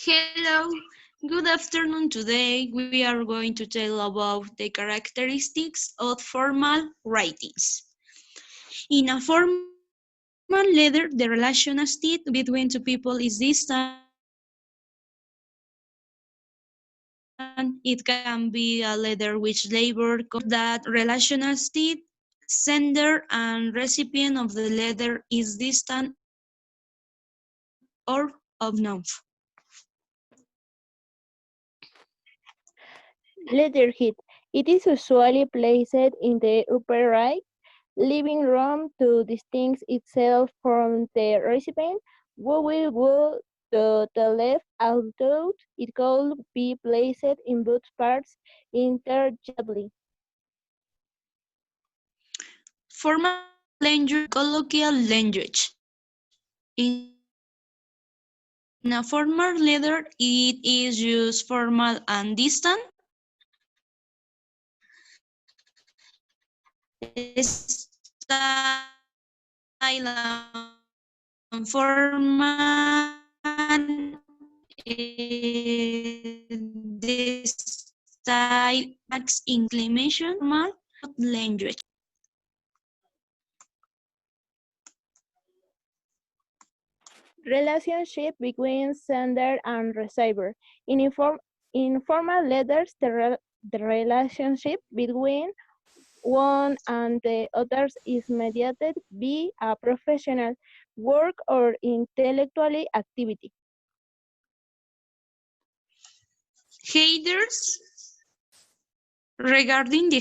Hello, good afternoon. Today we are going to tell about the characteristics of formal writings. In a formal letter, the relational state between two people is distant. It can be a letter which labor that relational state, sender and recipient of the letter is distant or unknown. Letterhead. It is usually placed in the upper right living room to distinguish itself from the recipient. Who will go to the left, although it could be placed in both parts interchangeably. Formal language, colloquial language. In a formal letter, it is used formal and distant. Style and format. The style acts inclination formal language. Relationship between sender and receiver. In formal letters, the relationship between one and the others is mediated by a professional work or intellectual activity. Headers. Regarding the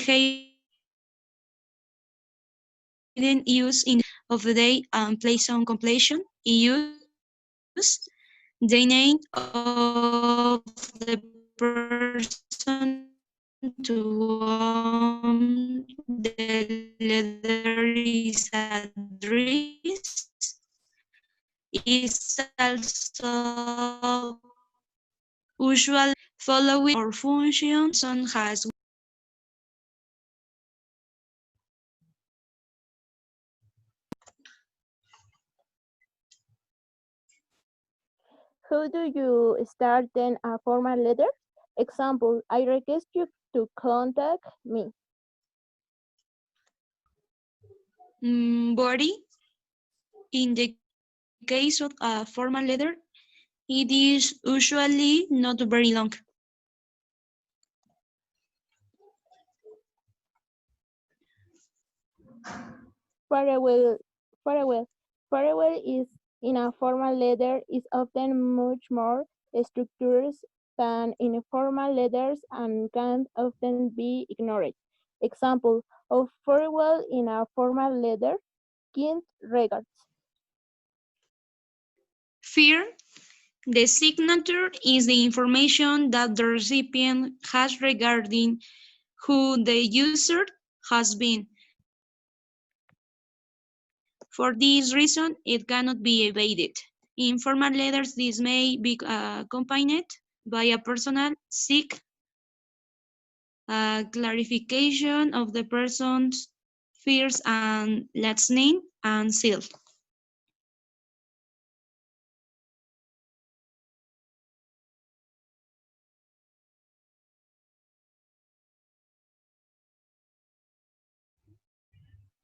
hidden use in of the day and place on completion, use the name of the person to whom the letter is addressed is also usual following or function person has. How do you start then a formal letter? Example, I request you to contact me. Body. In the case of a formal letter, it is usually not very long. Farewell. Farewell. Farewell is in a formal letter is often much more structured than in formal letters and can often be ignored. Example of farewell in a formal letter, kind regards. Fear. The signature is the information that the recipient has regarding who the user has been. For this reason, it cannot be evaded. In formal letters, this may be accompanied by a personal seek clarification of the person's first and last name and seal.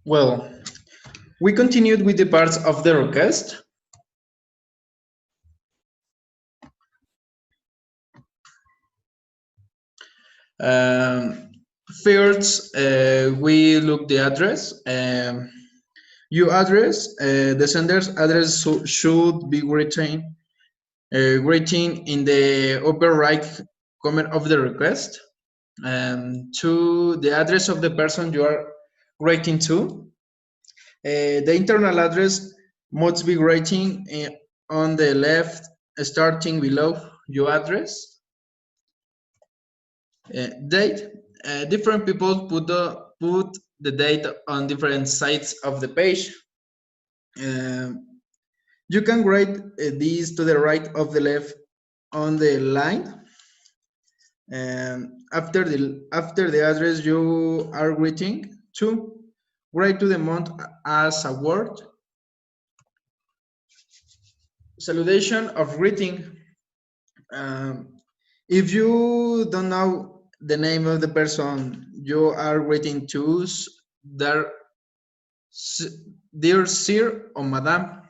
Well, we continued with the parts of the request. First, we look the address. Your address, the sender's address should be written in the upper right corner of the request. To the address of the person you are writing to. The internal address must be written on the left, starting below your address. Date. Different people put the date on different sides of the page. You can write these to the right of the left on the line. After the address you are writing to, write to the month as a word. Salutation of greeting. If you don't know the name of the person you are waiting to, their, dear sir or madam.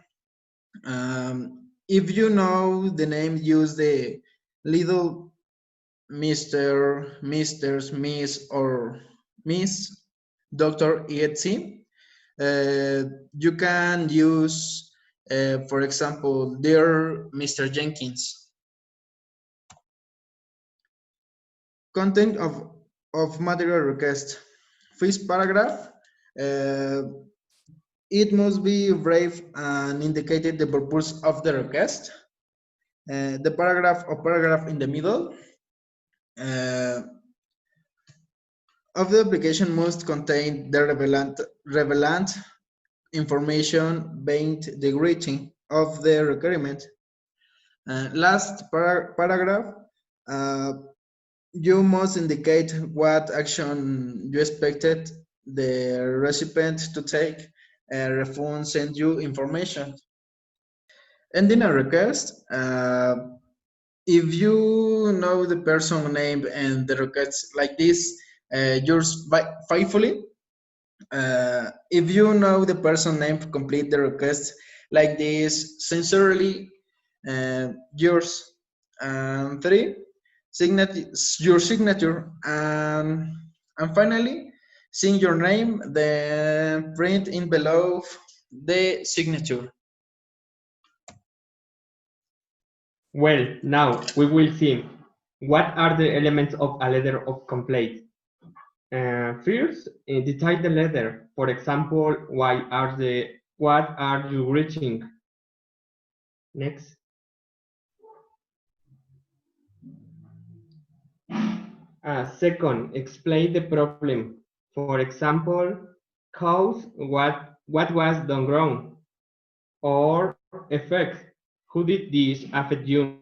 If you know the name, use the little Mr., Misters, Miss, or Miss, Doctor, etc. You can use, for example, dear Mr. Jenkins. Content of material request. First paragraph. It must be brief and indicated the purpose of the request. The paragraph in the middle of the application must contain the relevant information behind the greeting of the requirement. Last paragraph, you must indicate what action you expected the recipient to take. Refund send you information. Ending a request, if you know the person name and the request like this, yours faithfully. If you know the person name, complete the request like this, sincerely, yours. And three, your signature, and finally, sing your name, then print in below the signature. Well, now we will see what are the elements of a letter of complaint. First, detail the letter. For example, what are you reaching? Next. Second, explain the problem. For example, cause what was done wrong, or effect, who did this affect you?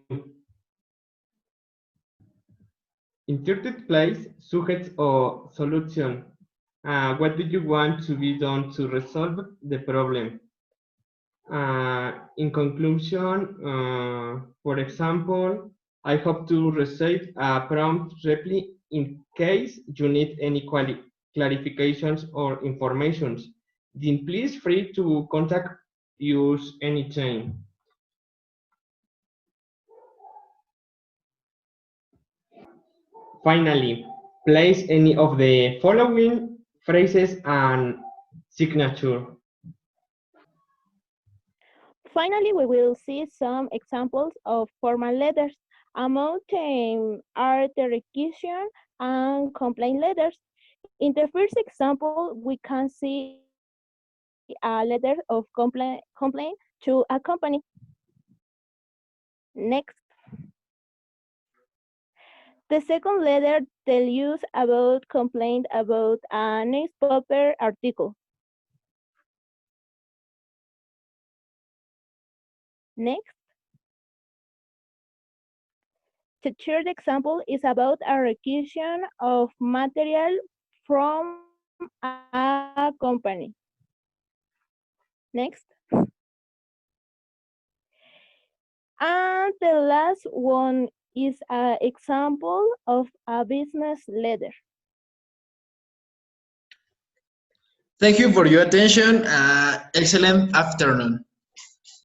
In third place, subject or solution. What do you want to be done to resolve the problem? In conclusion, for example, I hope to receive a prompt reply in case you need any clarifications or informations. Then please free to contact us anytime. Finally, place any of the following phrases and signature. Finally, we will see some examples of formal letters. Among them are the requisition and complaint letters. In the first example, we can see a letter of complaint to a company. Next. The second letter tells you about complaint about a newspaper article. Next. The third example is about a requisition of material from a company. Next. And the last one is an example of a business letter. Thank you for your attention. Excellent afternoon.